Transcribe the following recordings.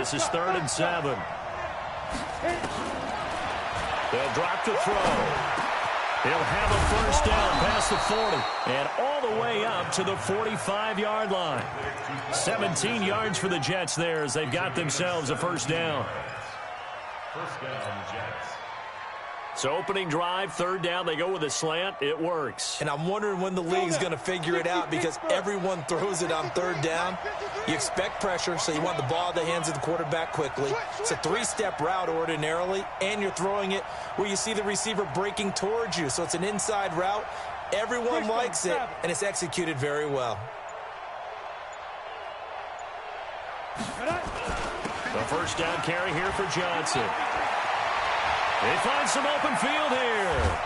This is 3rd and 7. They'll drop to throw. He'll have a first down past the 40 and all the way up to the 45-yard line. 17 yards for the Jets there as they've got themselves a first down. First down, Jets. So opening drive, 3rd down, they go with a slant. It works. And I'm wondering when the league's going to figure it out because everyone throws it on 3rd down. You expect pressure, so you want the ball in the hands of the quarterback quickly. It's a 3-step route ordinarily, and you're throwing it where you see the receiver breaking towards you. So it's an inside route. Everyone likes it, and it's executed very well. The first down carry here for Johnson. They find some open field here.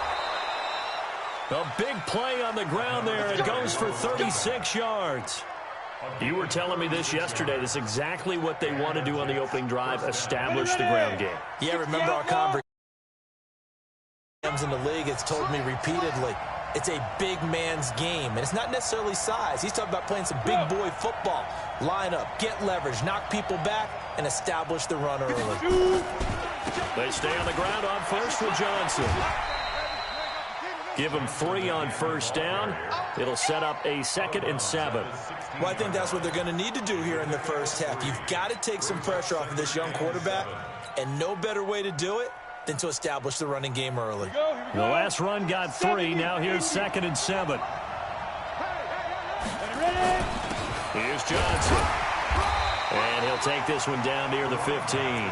A big play on the ground there. It goes for 36 yards. You were telling me this yesterday. This is exactly what they want to do on the opening drive, establish the ground game. Yeah, remember our conversation in the league. It's told me repeatedly. It's a big man's game, and it's not necessarily size. He's talking about playing some big boy football. Line up, get leverage, knock people back, and establish the run early. They stay on the ground on first with Johnson. Give them 3 on first down. It'll set up a 2nd and 7. Well, I think that's what they're going to need to do here in the first half. You've got to take some pressure off of this young quarterback, and no better way to do it than to establish the running game early. The last run got 3. Now here's 2nd and 7. Here's Johnson. And he'll take this one down near the 15.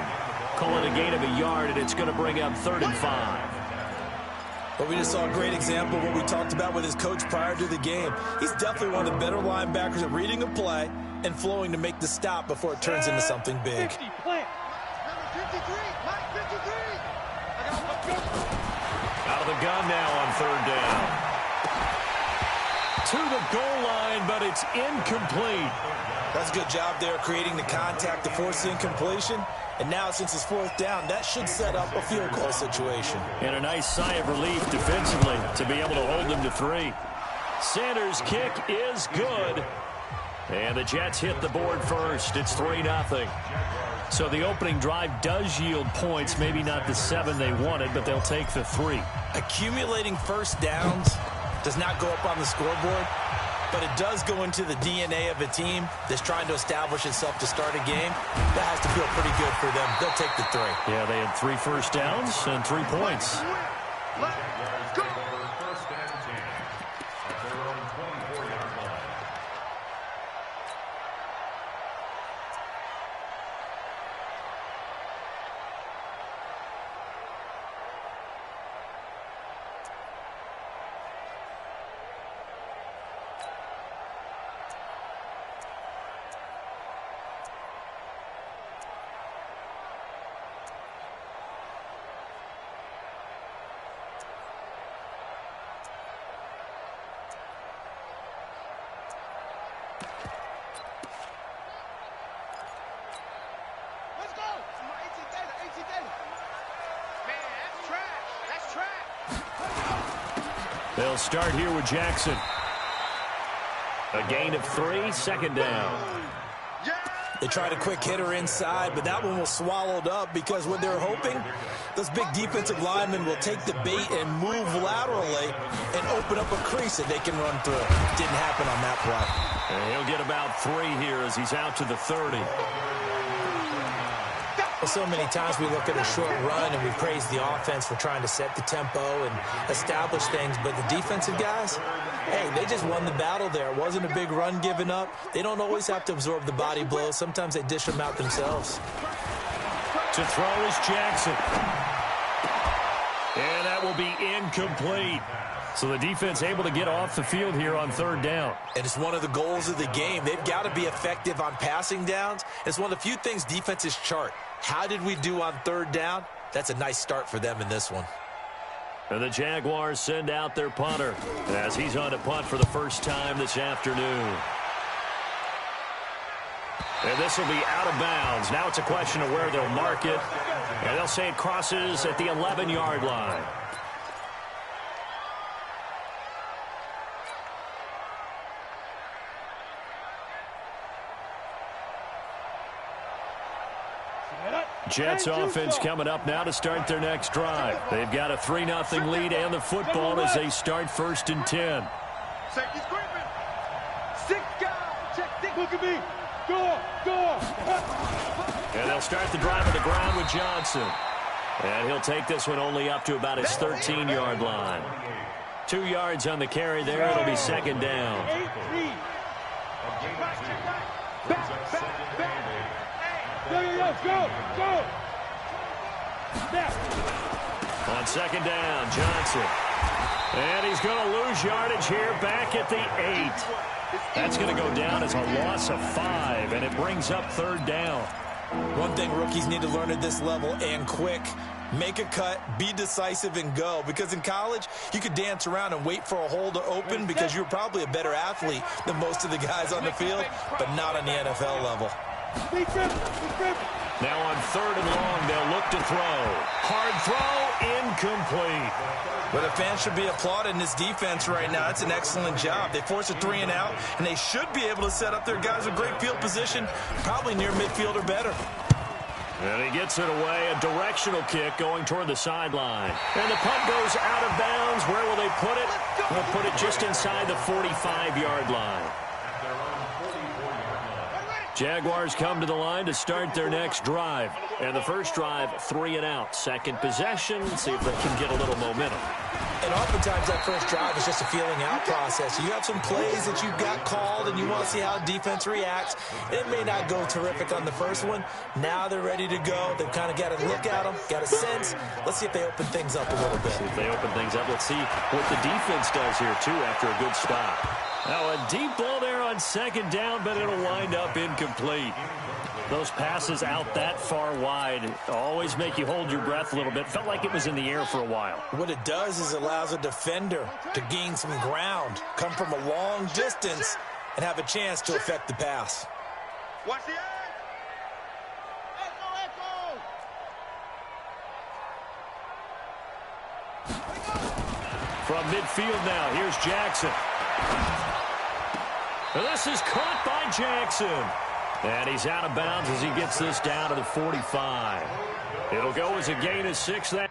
Call it a gain of a yard, and it's going to bring up 3rd and 5. Well, we just saw a great example of what we talked about with his coach prior to the game. He's definitely one of the better linebackers at reading a play and flowing to make the stop before it turns into something big. Out of the gun now on 3rd down. To the goal line, but it's incomplete. That's a good job there creating the contact to force the incompletion. And now, since it's 4th down, that should set up a field goal situation. And a nice sigh of relief defensively to be able to hold them to 3. Sanders' kick is good. And the Jets hit the board first. It's 3-0. So the opening drive does yield points, maybe not the 7 they wanted, but they'll take the 3. Accumulating first downs does not go up on the scoreboard, but it does go into the DNA of a team that's trying to establish itself to start a game. That has to feel pretty good for them. They'll take the 3. Yeah, they had 3 first downs and 3 points. They'll start here with Jackson. A gain of 3, 2nd down. They tried a quick hitter inside, but that one was swallowed up because what they're hoping, those big defensive linemen will take the bait and move laterally and open up a crease that they can run through. Didn't happen on that play. And he'll get about 3 here as he's out to the 30. Well, so many times we look at a short run and we praise the offense for trying to set the tempo and establish things, but the defensive guys, hey, they just won the battle there. It wasn't a big run given up. They don't always have to absorb the body blows. Sometimes they dish them out themselves. To throw is Jackson. And that will be incomplete. So the defense able to get off the field here on 3rd down. And it's one of the goals of the game. They've got to be effective on passing downs. It's one of the few things defenses chart. How did we do on 3rd down? That's a nice start for them in this one. And the Jaguars send out their punter as he's on to punt for the first time this afternoon. And this will be out of bounds. Now it's a question of where they'll mark it. And they'll say it crosses at the 11-yard line. Jets offense coming up now to start their next drive. They've got a 3-0 lead and the football as they start 1st and 10. Look at me. Go. And they'll start the drive on the ground with Johnson. And he'll take this one only up to about his 13-yard line. 2 yards on the carry there. It'll be 2nd down. Go. On 2nd down, Johnson. And he's going to lose yardage here back at the 8. That's going to go down as a loss of 5, and it brings up 3rd down. One thing rookies need to learn at this level, and quick, make a cut, be decisive, and go. Because in college, you could dance around and wait for a hole to open because you're probably a better athlete than most of the guys on the field, but not on the NFL level. Now on 3rd and long, they'll look to throw. Hard throw, incomplete. But the fans should be applauding this defense right now. It's an excellent job. They force a 3 and out, and they should be able to set up their guys with great field position, probably near midfield or better. And he gets it away, a directional kick going toward the sideline. And the punt goes out of bounds. Where will they put it? They'll put it just inside the 45-yard line. Jaguars come to the line to start their next drive. And the first drive, 3 and out. Second possession, see if they can get a little momentum. And oftentimes that first drive is just a feeling out process. You have some plays that you've got called and you want to see how defense reacts. It may not go terrific on the first one. Now they're ready to go. They've kind of got a look at them, got a sense. Let's see if they open things up a little bit. See if they open things up. Let's see what the defense does here, too, after a good stop. Now a deep ball there on 2nd down, but it'll wind up incomplete. Those passes out that far wide always make you hold your breath a little bit. Felt like it was in the air for a while. What it does is it allows a defender to gain some ground, come from a long distance, and have a chance to affect the pass. Watch the From midfield now, here's Jackson. This is caught by Jackson. And he's out of bounds as he gets this down to the 45. It'll go as a gain of 6. That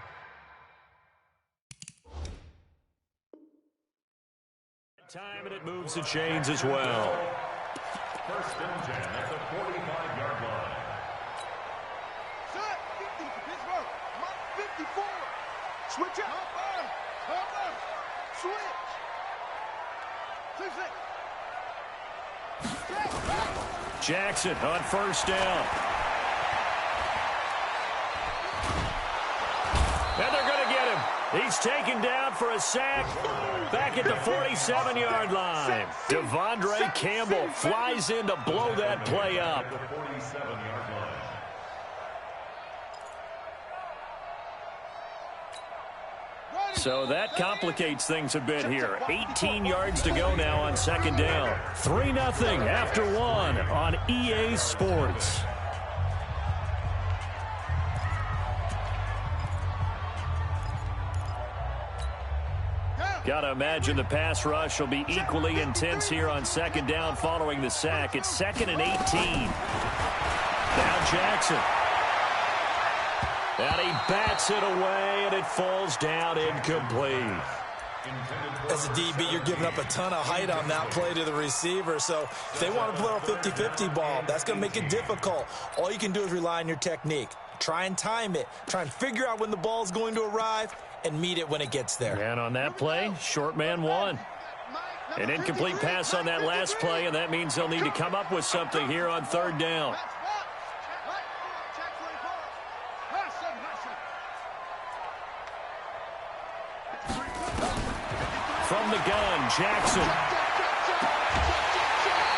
time, and it moves the chains as well. 1st and 10 at the 45-yard line. Set. 50. Pittsburgh. 54. Switch up. Switch. 6. Jackson on 1st down. And they're going to get him. He's taken down for a sack back at the 47-yard line. Devondre Campbell flies in to blow that play up. So that complicates things a bit here. 18 yards to go now on 2nd down. 3-0 after 1 on EA Sports. Got to imagine the pass rush will be equally intense here on 2nd down following the sack. It's 2nd and 18. Now Jackson. And he bats it away, and it falls down incomplete. As a DB, you're giving up a ton of height on that play to the receiver. So if they want to play a 50-50 ball, that's going to make it difficult. All you can do is rely on your technique. Try and time it. Try and figure out when the ball is going to arrive and meet it when it gets there. And on that play, short man won. An incomplete pass on that last play, and that means they'll need to come up with something here on 3rd down. From the gun, Jackson.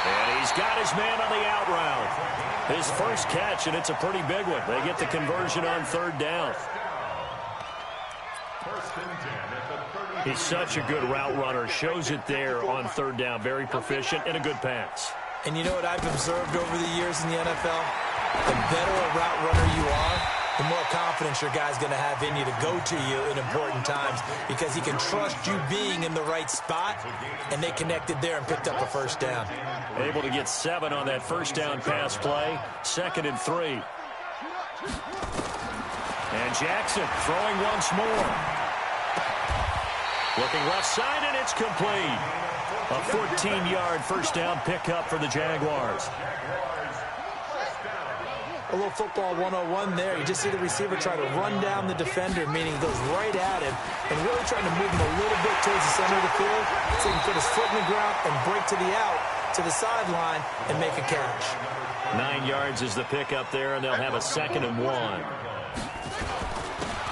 And he's got his man on the out route. His first catch, and it's a pretty big one. They get the conversion on 3rd down. He's such a good route runner. Shows it there on 3rd down. Very proficient and a good pass. And you know what I've observed over the years in the NFL? The better a route runner you are, the more confidence your guy's going to have in you to go to you in important times because he can trust you being in the right spot, and they connected there and picked up a 1st down. Able to get 7 on that 1st down pass play. 2nd and 3. And Jackson throwing once more. Looking left side, and it's complete. A 14-yard first down pickup for the Jaguars. A little football 101 there. You just see the receiver try to run down the defender, meaning he goes right at him, and really trying to move him a little bit towards the center of the field so he can put his foot in the ground and break to the out, to the sideline, and make a catch. 9 yards is the pickup there, and they'll have a 2nd and 1.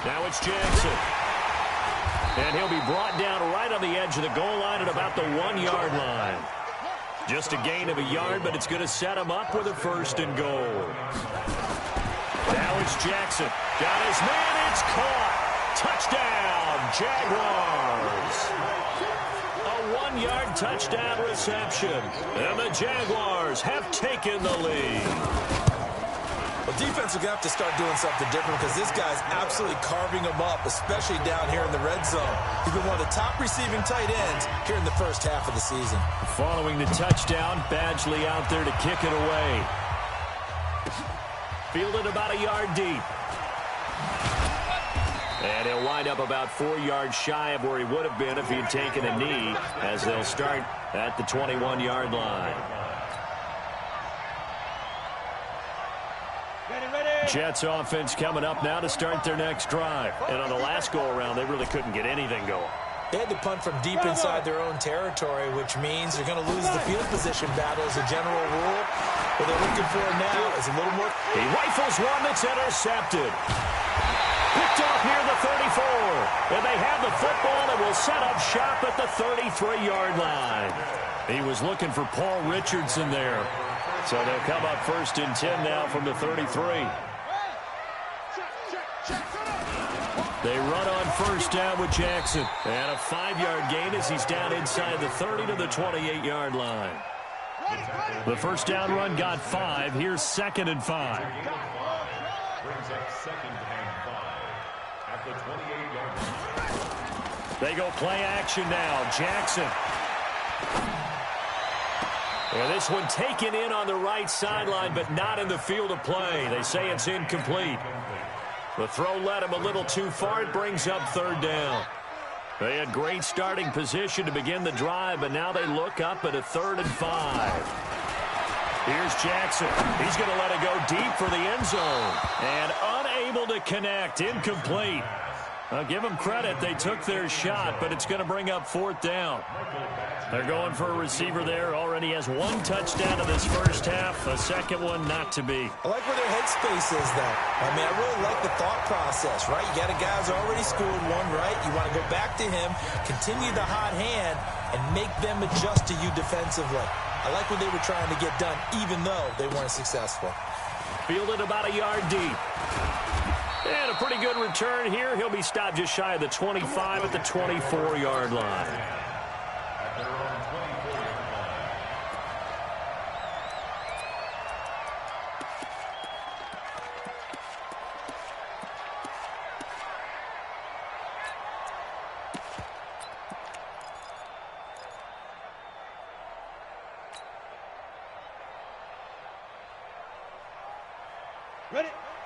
Now it's Jackson. And he'll be brought down right on the edge of the goal line at about the 1-yard line. Just a gain of a yard, but it's going to set him up with a 1st and goal. Now it's Jackson. Got his man. It's caught. Touchdown, Jaguars. A 1-yard touchdown reception. And the Jaguars have taken the lead. Well, defense are going to have to start doing something different because this guy's absolutely carving them up, especially down here in the red zone. He's been one of the top receiving tight ends here in the first half of the season. Following the touchdown, Badgley out there to kick it away. Fielded about a yard deep. And he'll wind up about 4 yards shy of where he would have been if he'd taken a knee, as they'll start at the 21-yard line. Jets offense coming up now to start their next drive. And on the last go-around, they really couldn't get anything going. They had to punt from deep inside their own territory, which means they're going to lose the field position battle as a general rule. What they're looking for now is a little more. He rifles one that's intercepted. Picked off near the 34. And they have the football and will set up shop at the 33-yard line. He was looking for Paul Richardson there. So they'll come up 1st and 10 now from the 33. They run on 1st down with Jackson. And a 5-yard gain as he's down inside the 30 to the 28-yard line. The first down run got 5. Here's 2nd and 5. Brings up 2nd and 5 at the 28-yard line. They go play action now. Jackson. And this one taken in on the right sideline, but not in the field of play. They say it's incomplete. The throw led him a little too far. It brings up 3rd down. They had great starting position to begin the drive, but now they look up at a 3rd and 5. Here's Jackson. He's going to let it go deep for the end zone. And unable to connect. Incomplete. I'll give them credit. They took their shot, but it's going to bring up 4th down. They're going for a receiver there. Already has 1 touchdown in this first half. A 2nd one not to be. I like where their headspace is, though. I mean, I really like the thought process, right? You got a guy who's already scored one, right? You want to go back to him, continue the hot hand, and make them adjust to you defensively. I like what they were trying to get done, even though they weren't successful. Fielded about a yard deep. And a pretty good return here. He'll be stopped just shy of the 25 at the 24-yard line.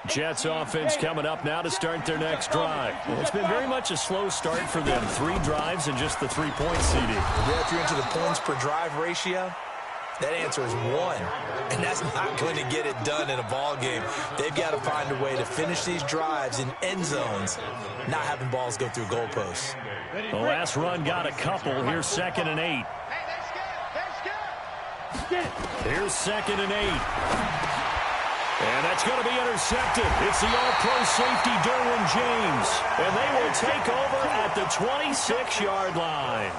Jets offense coming up now to start their next drive. Well, it's been very much a slow start for them. 3 drives and just the 3-point CD. Yeah, if you're into the points per drive ratio, that answer is 1. And that's not going to get it done in a ball game. They've got to find a way to finish these drives in end zones, not having balls go through goalposts. The last run got a couple. Here's 2nd and 8. Here's 2nd and 8. And that's going to be intercepted. It's the all-pro safety, Derwin James. And they will take over at the 26-yard line.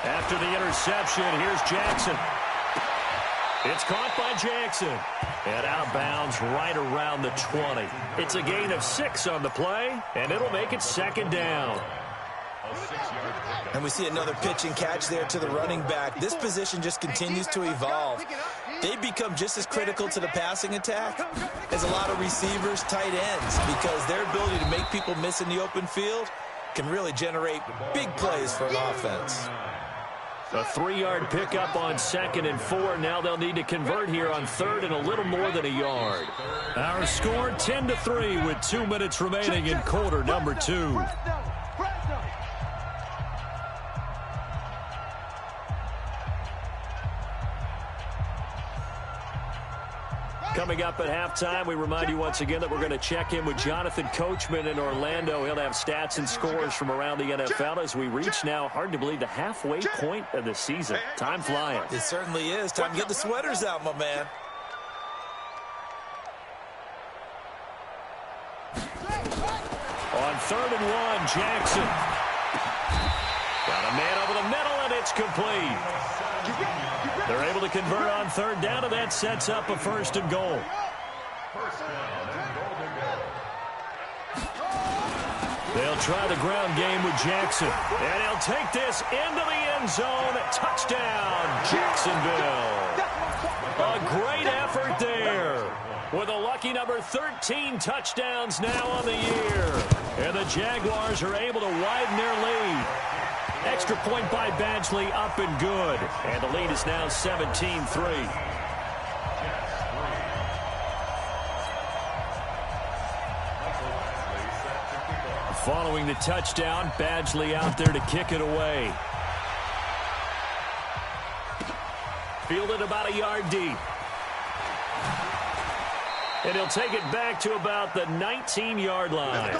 After the interception, here's Jackson. It's caught by Jackson. And out of bounds right around the 20. It's a gain of 6 on the play, and it'll make it 2nd down. And we see another pitch and catch there to the running back. This position just continues to evolve. They become just as critical to the passing attack as a lot of receivers, tight ends, because their ability to make people miss in the open field can really generate big plays for an offense. A 3-yard pickup on 2nd and 4. Now they'll need to convert here on 3rd and a little more than a yard. Our score 10-3 with 2 minutes remaining in quarter number 2. Coming up at halftime, we remind you once again that we're going to check in with Jonathan Coachman in Orlando. He'll have stats and scores from around the NFL as we reach now, hard to believe, the halfway point of the season. Time flying. It certainly is. Time to get the sweaters out, my man. On 3rd and 1, Jackson. Got a man over the middle, and it's complete. They're able to convert on 3rd down, and that sets up a 1st and goal. They'll try the ground game with Jackson. And he'll take this into the end zone. Touchdown, Jacksonville. A great effort there. With a lucky number 13 touchdowns now on the year. And the Jaguars are able to widen their lead. Extra point by Badgley, up and good. And the lead is now 17-3. Following the touchdown, Badgley out there to kick it away. Fielded about a yard deep. And he'll take it back to about the 19-yard line.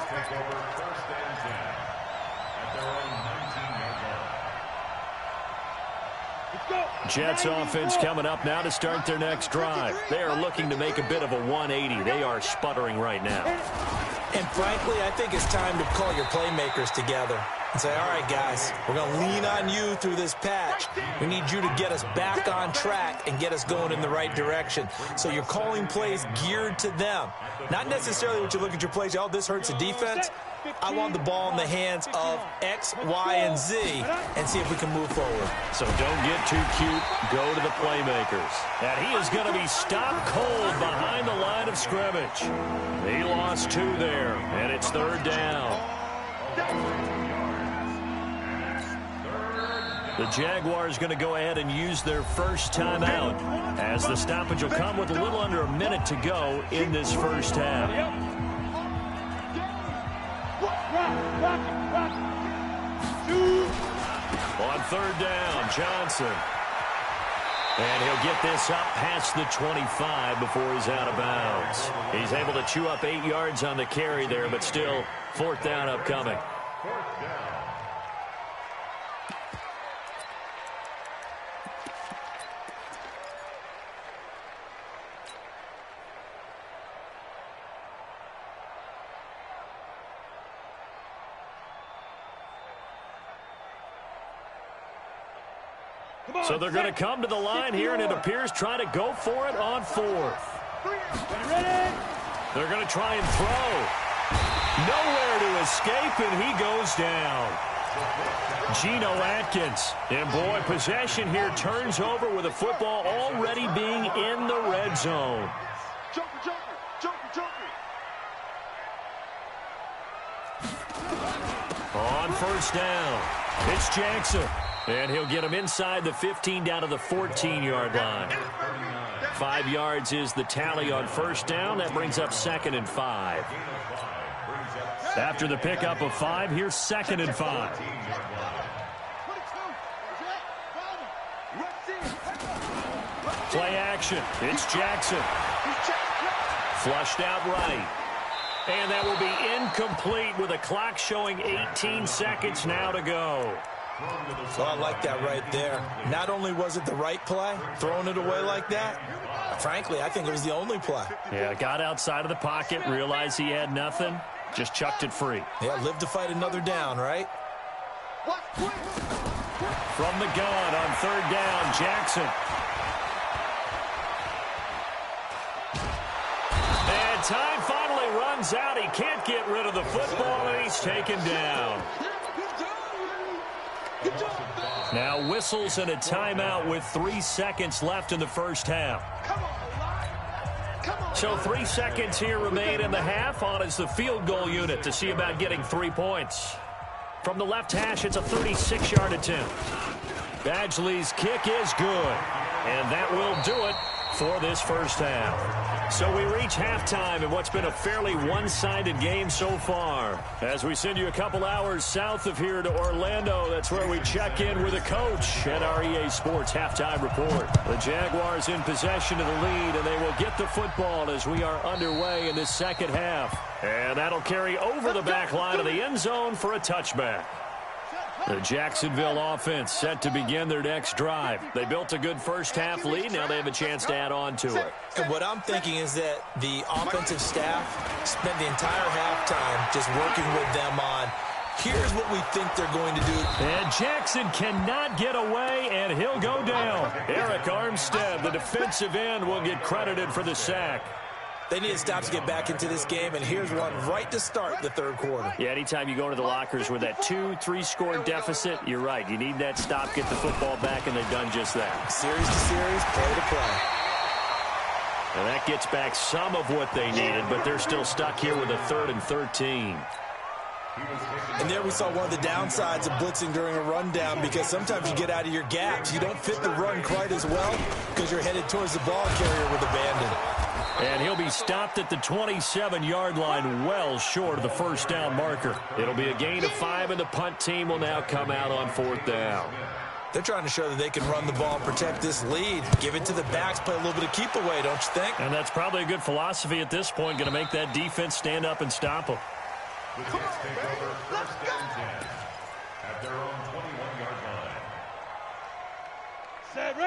Jets offense coming up now to start their next drive. They are looking to make a bit of a 180. They are sputtering right now. And frankly, I think it's time to call your playmakers together and say, all right, guys, we're going to lean on you through this patch. We need you to get us back on track and get us going in the right direction. So you're calling plays geared to them. Not necessarily what you look at your plays, oh, this hurts the defense. I want the ball in the hands of X, Y, and Z and see if we can move forward. So don't get too cute. Go to the playmakers. And he is going to be stopped cold behind the line of scrimmage. He lost 2 there, and it's 3rd down. The Jaguars going to go ahead and use their first timeout as the stoppage will come with a little under a minute to go in this first half. On 3rd down, Johnson. And he'll get this up past the 25 before he's out of bounds. He's able to chew up 8 yards on the carry there, but still 4th down upcoming. So they're going to come to the line here, and it appears trying to go for it on 4th. They're going to try and throw. Nowhere to escape, and he goes down. Geno Atkins. And, boy, possession here turns over with the football already being in the red zone. On 1st down, it's Jackson. And he'll get him inside the 15 down to the 14-yard line. 5 yards is the tally on 1st down. That brings up 2nd and 5. After the pickup of 5, here's 2nd and 5. Play action. It's Jackson. Flushed out right. And that will be incomplete with a clock showing 18 seconds now to go. So I like that right there. Not only was it the right play, throwing it away like that, frankly, I think it was the only play. Yeah, got outside of the pocket, realized he had nothing, just chucked it free. Yeah, live to fight another down, right? From the gun on 3rd down, Jackson. And time finally runs out. He can't get rid of the football, and he's taken down. Now whistles and a timeout with 3 seconds left in the first half. So 3 seconds here remain in the half. On is the field goal unit to see about getting 3 points. From the left hash, it's a 36-yard attempt. Badgley's kick is good. And that will do it for this first half. So we reach halftime in what's been a fairly one-sided game so far. As we send you a couple hours south of here to Orlando, that's where we check in with a coach at our EA Sports Halftime Report. The Jaguars in possession of the lead, and they will get the football as we are underway in this second half. And that'll carry over the back line of the end zone for a touchback. The Jacksonville offense set to begin their next drive. They built a good first-half lead. Now they have a chance to add on to it. And what I'm thinking is that the offensive staff spent the entire halftime just working with them on, here's what we think they're going to do. And Jackson cannot get away, and he'll go down. Eric Armstead, the defensive end, will get credited for the sack. They need to stop to get back into this game, and here's one right to start the third quarter. Yeah, anytime you go into the lockers with that 2-3-score deficit, you're right. You need that stop, get the football back, and they've done just that. Series to series, play to play. And that gets back some of what they needed, but they're still stuck here with a 3rd and 13. And there we saw one of the downsides of blitzing during a rundown, because sometimes you get out of your gaps. You don't fit the run quite as well because you're headed towards the ball carrier with abandon. And he'll be stopped at the 27-yard line, well short of the first down marker. It'll be a gain of 5, and the punt team will now come out on 4th down. They're trying to show that they can run the ball and protect this lead. Give it to the backs, play a little bit of keep away, don't you think? And that's probably a good philosophy at this point, going to make that defense stand up and stop them. The Jets take over first and 10 at their own 21-yard line.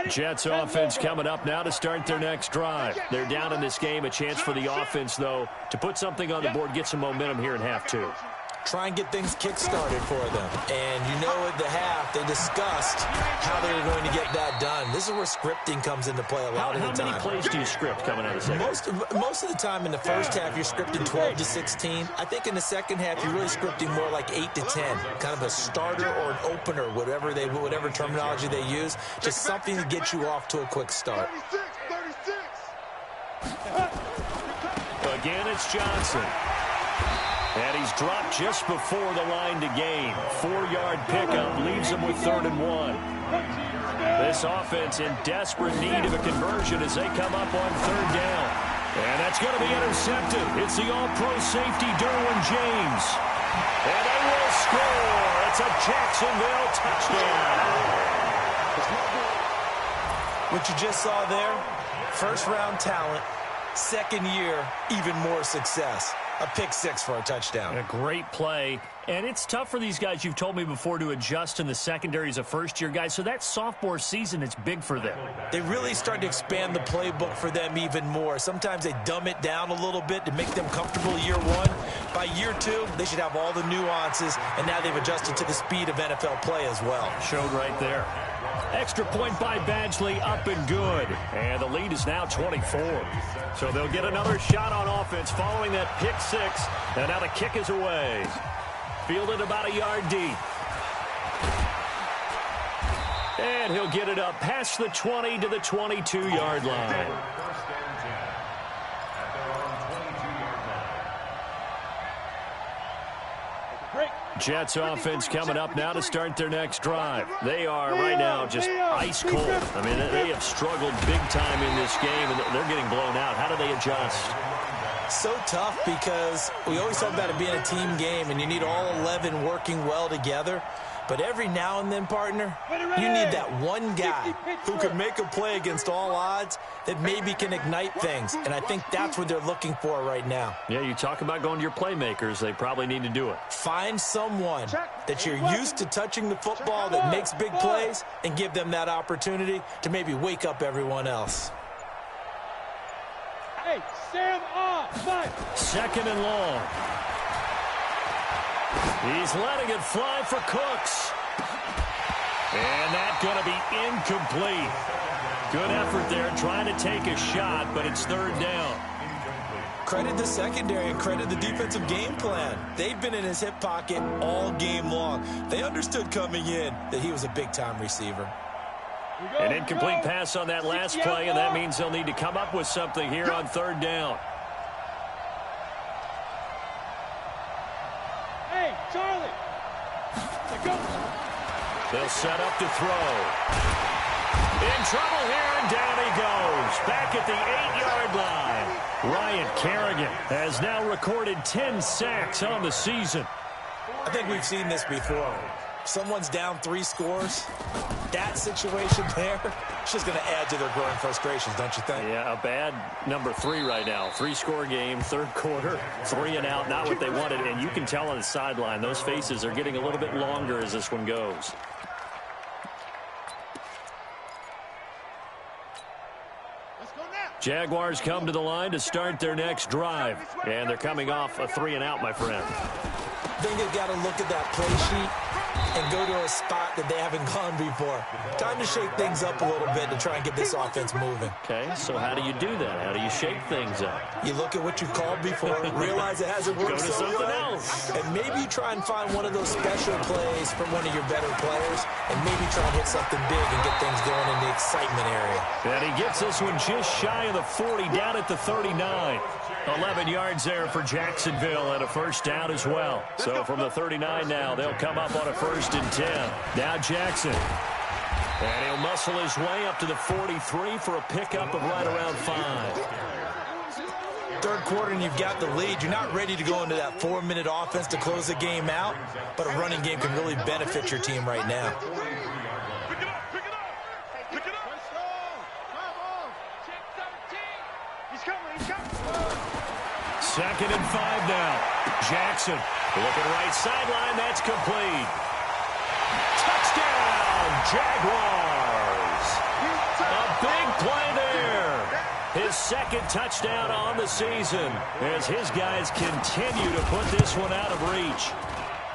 Jets offense coming up now to start their next drive. They're down in this game. A chance for the offense, though, to put something on the board, get some momentum here in half 2. Try and get things kick-started for them. And you know at the half, they discussed how they were going to get that done. This is where scripting comes into play a lot of the time. How many plays do you script coming out of the second? Most of the time in the first half, you're scripting 12 to 16. I think in the second half, you're really scripting more like 8 to 10. Kind of a starter or an opener, whatever terminology they use. Just something to get you off to a quick start. 36. Again, it's Johnson. And he's dropped just before the line to gain. 4-yard pickup leaves him with 3rd and 1. This offense in desperate need of a conversion as they come up on 3rd down. And that's going to be intercepted. It's the all-pro safety, Derwin James. And they will score. It's a Jacksonville touchdown. What you just saw there, first-round talent, second year, even more success. A pick 6 for a touchdown. A great play. And it's tough for these guys, you've told me before, to adjust in the secondary as a first-year guy. So that sophomore season is big for them. They really start to expand the playbook for them even more. Sometimes they dumb it down a little bit to make them comfortable year 1. By year 2, they should have all the nuances, and now they've adjusted to the speed of NFL play as well. Showed right there. Extra point by Badgley, up and good. And the lead is now 24. So they'll get another shot on offense following that pick 6. And now the kick is away. Fielded about a yard deep. And he'll get it up past the 20 to the 22-yard line. Jets offense coming up now to start their next drive. They are right now just ice cold. I mean, they have struggled big time in this game, and they're getting blown out. How do they adjust? So tough, because we always talk about it being a team game, and you need all 11 working well together. But every now and then, partner, you need that one guy who can make a play against all odds that maybe can ignite things. And I think that's what they're looking for right now. Yeah, you talk about going to your playmakers. They probably need to do it. Find someone that you're used to touching the football that makes big plays and give them that opportunity to maybe wake up everyone else. Hey, Sam off. 2nd and long. He's letting it fly for Cooks. And that's going to be incomplete. Good effort there trying to take a shot, but it's 3rd down. Credit the secondary and credit the defensive game plan. They've been in his hip pocket all game long. They understood coming in that he was a big-time receiver. An incomplete pass on that last play, and that means they'll need to come up with something here on 3rd down. Hey, Charlie. They'll set up to throw. In trouble here, and down he goes. Back at the 8-yard line. Ryan Kerrigan has now recorded 10 sacks on the season. I think we've seen this before. Someone's down 3 scores. That situation there, it's just going to add to their growing frustrations, don't you think? Yeah, a bad number 3 right now. 3-score game, third quarter, 3 and out, not what they wanted. And you can tell on the sideline, those faces are getting a little bit longer as this one goes. Jaguars come to the line to start their next drive. And they're coming off a 3 and out, my friend. I think they've got to look at that play sheet and go to a spot that they haven't gone before. Time to shake things up a little bit to try and get this offense moving. Okay, so how do you do that? How do you shake things up? You look at what you've called before, realize it hasn't worked. Go to so something well, else. and maybe you try and find one of those special plays from one of your better players, and maybe try and hit something big and get things going in the excitement area. And he gets this one just shy of the 40, down at the 39. 11 yards there for Jacksonville and a first down as well. So from the 39 now, they'll come up on a 1st and 10. Now Jackson. And he'll muscle his way up to the 43 for a pickup of right around 5. Third quarter and you've got the lead. You're not ready to go into that 4-minute offense to close the game out, but a running game can really benefit your team right now. Second and 5 now. Jackson looking right sideline. That's complete. Touchdown, Jaguars. A big play there. His second touchdown on the season as his guys continue to put this one out of reach.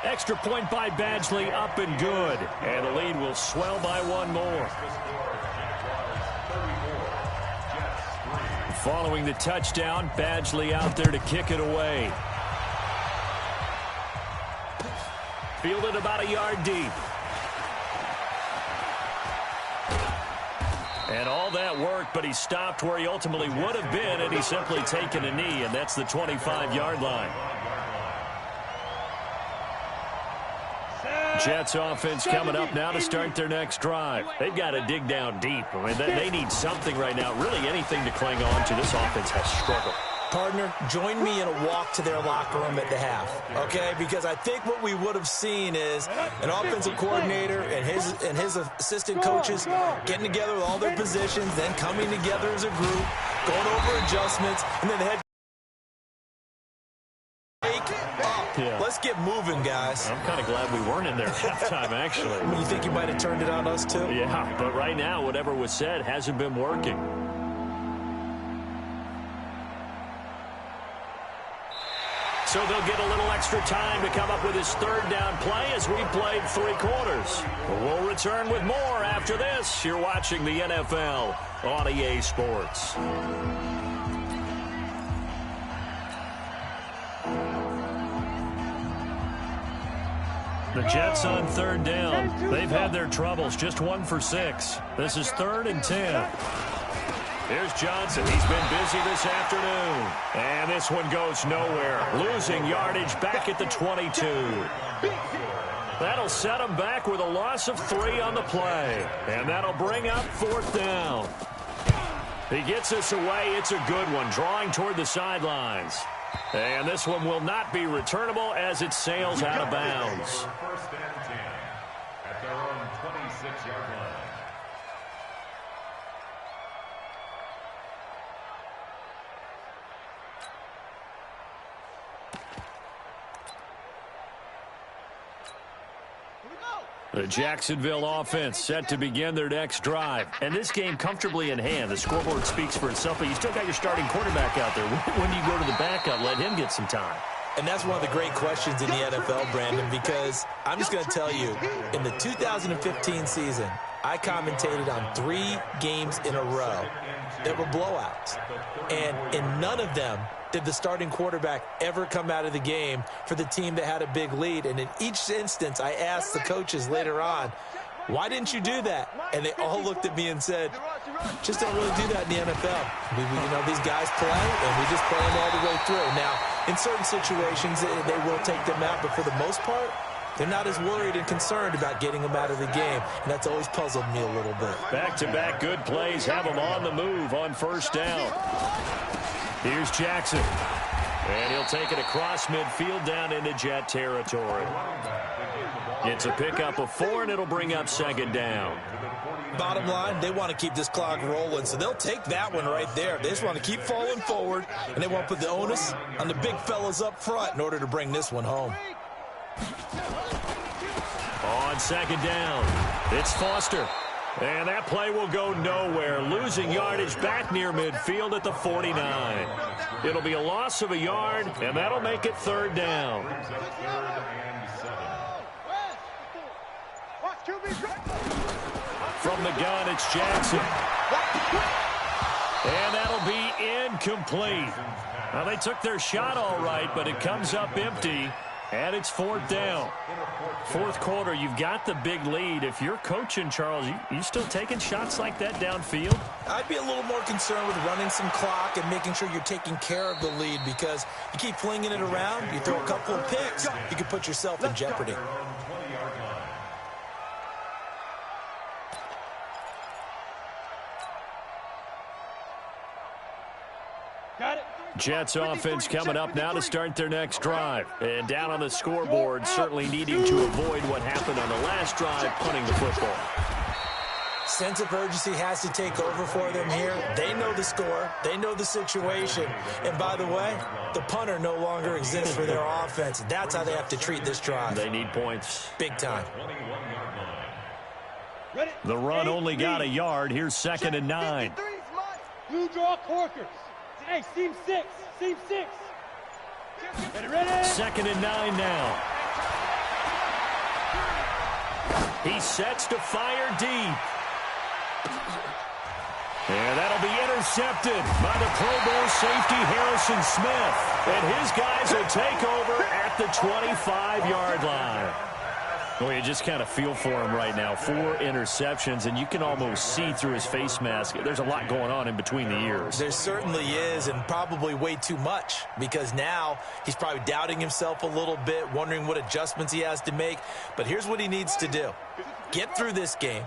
Extra point by Badgley, up and good. And the lead will swell by 1 more. Following the touchdown, Badgley out there to kick it away. Fielded about a yard deep. And all that worked, but he stopped where he ultimately would have been, and he's simply taken a knee, and that's the 25-yard line. Jets offense coming up now to start their next drive. They've got to dig down deep. I mean, they need something right now, really anything to cling on to. This offense has struggled. Partner, join me in a walk to their locker room at the half, okay? Because I think what we would have seen is an offensive coordinator and his assistant coaches getting together with all their positions, then coming together as a group, going over adjustments, and then the head. Yeah. Let's get moving, guys. I'm kind of glad we weren't in there at halftime, actually. You think you might have turned it on us, too? Yeah, but right now, whatever was said hasn't been working. So they'll get a little extra time to come up with his 3rd down play as we played 3 quarters. We'll return with more after this. You're watching the NFL on EA Sports. The Jets on 3rd down. They've had their troubles, just 1 for 6. This is 3rd and 10. Here's Johnson. He's been busy this afternoon. And this one goes nowhere. Losing yardage back at the 22. That'll set him back with a loss of 3 on the play. And that'll bring up 4th down. He gets this away. It's a good one, drawing toward the sidelines. And this one will not be returnable as it sails out of bounds. 1st and 10 at their own 26-yard line. The Jacksonville offense set to begin their next drive. And this game comfortably in hand. The scoreboard speaks for itself, but you still got your starting quarterback out there. When do you go to the backup? Let him get some time. And that's one of the great questions in the NFL, Brandon, because I'm just going to tell you, in the 2015 season, I commentated on 3 games in a row that were blowouts. And in none of them did the starting quarterback ever come out of the game for the team that had a big lead. And in each instance, I asked the coaches later on, why didn't you do that? And they all looked at me and said, just don't really do that in the NFL. These guys play, and we just play them all the way through. Now, in certain situations, they will take them out, but for the most part, They're not as worried and concerned about getting him out of the game, and that's always puzzled me a little bit. Back-to-back good plays have him on the move on first down. Here's Jackson. And he'll take it across midfield down into Jet territory. It's a pickup of 4, and it'll bring up second down. Bottom line, they want to keep this clock rolling, so they'll take that one right there. They just want to keep falling forward, and they want to put the onus on the big fellas up front in order to bring this one home. On second down, it's Foster. And that play will go nowhere, losing yardage back near midfield at the 49. It'll be a loss of a yard, and that'll make it third down. From the gun, it's Jackson. And that'll be incomplete. Now, they took their shot all right, but it comes up empty, and it's fourth down. Fourth quarter, you've got the big lead. If you're coaching, Charles, you still taking shots like that downfield? I'd be a little more concerned with running some clock and making sure you're taking care of the lead, because you keep flinging it around, you throw a couple of picks, you can put yourself in jeopardy. Jets offense coming up now to start their next drive. And down on the scoreboard, certainly needing to avoid what happened on the last drive, punting the football. Sense of urgency has to take over for them here. They know the score. They know the situation. And by the way, the punter no longer exists for their offense. That's how they have to treat this drive. They need points. Big time. The run only got a yard. Here's second and 9. Blue draw Corkers. Hey, seam 6. Seam 6. Ready? Second and 9 now. He sets to fire deep. And that'll be intercepted by the Pro Bowl safety Harrison Smith. And his guys will take over at the 25-yard line. Well, you just kind of feel for him right now. 4 interceptions, and you can almost see through his face mask. There's a lot going on in between the ears. There certainly is, and probably way too much, because now he's probably doubting himself a little bit, wondering what adjustments he has to make. But here's what he needs to do. Get through this game,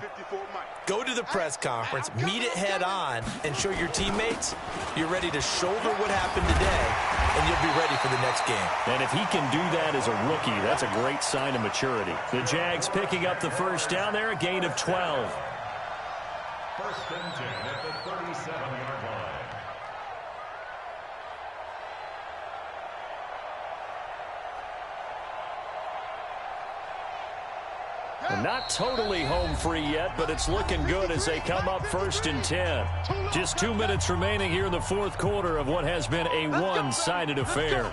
go to the press conference, meet it head on, and show your teammates you're ready to shoulder what happened today, and you'll be ready for the next game. And if he can do that as a rookie, that's a great sign of maturity. The Jags picking up the first down there, a gain of 12. First and 10 at the 37-yard line. Not totally home free yet, but it's looking good as they come up first and 10. Just 2 minutes remaining here in the fourth quarter of what has been a one-sided affair.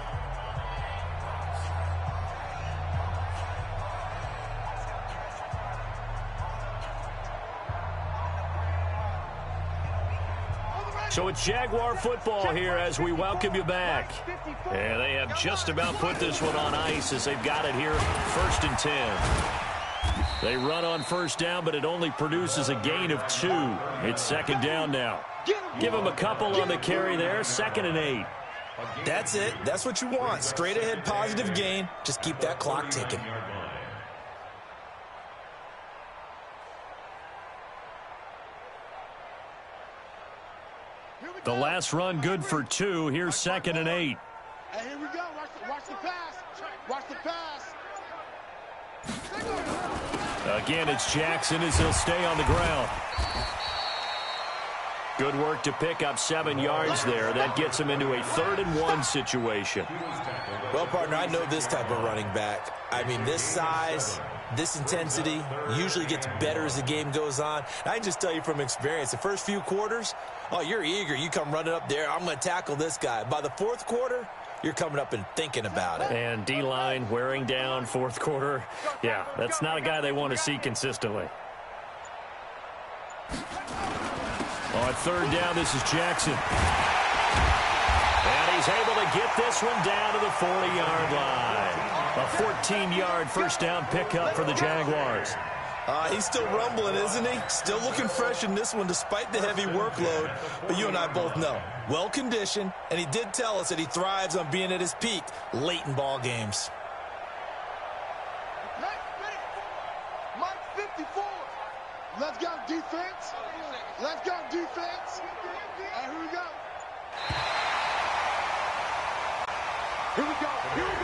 So it's Jaguar football here as we welcome you back. And they have just about put this one on ice as they've got it here, first and 10. They run on first down, but it only produces a gain of 2. It's second down now. Give them a couple on the carry there, second and 8. That's it. That's what you want. Straight ahead positive gain. Just keep that clock ticking. The last run good for 2. Here's second and 8. Hey, here we go. Watch the pass. Watch the pass. Again, it's Jackson as he'll stay on the ground. Good work to pick up 7 yards there. That gets him into a 3rd and 1 situation. Well, partner, I know this type of running back. I mean, this size, this intensity usually gets better as the game goes on. And I can just tell you from experience, the first few quarters, oh, you're eager. You come running up there. I'm going to tackle this guy. By the fourth quarter, you're coming up and thinking about it. And D-line wearing down fourth quarter. Yeah, that's not a guy they want to see consistently. On third down, this is Jackson. And he's able to get this one down to the 40-yard line. A 14-yard first down pickup for the Jaguars. He's still rumbling, isn't he? Still looking fresh in this one despite the heavy workload. But you and I both know, well-conditioned, and he did tell us that he thrives on being at his peak late in ball games. Let's go, defense. Let's go, defense. And here we go. Here we go. Here we go.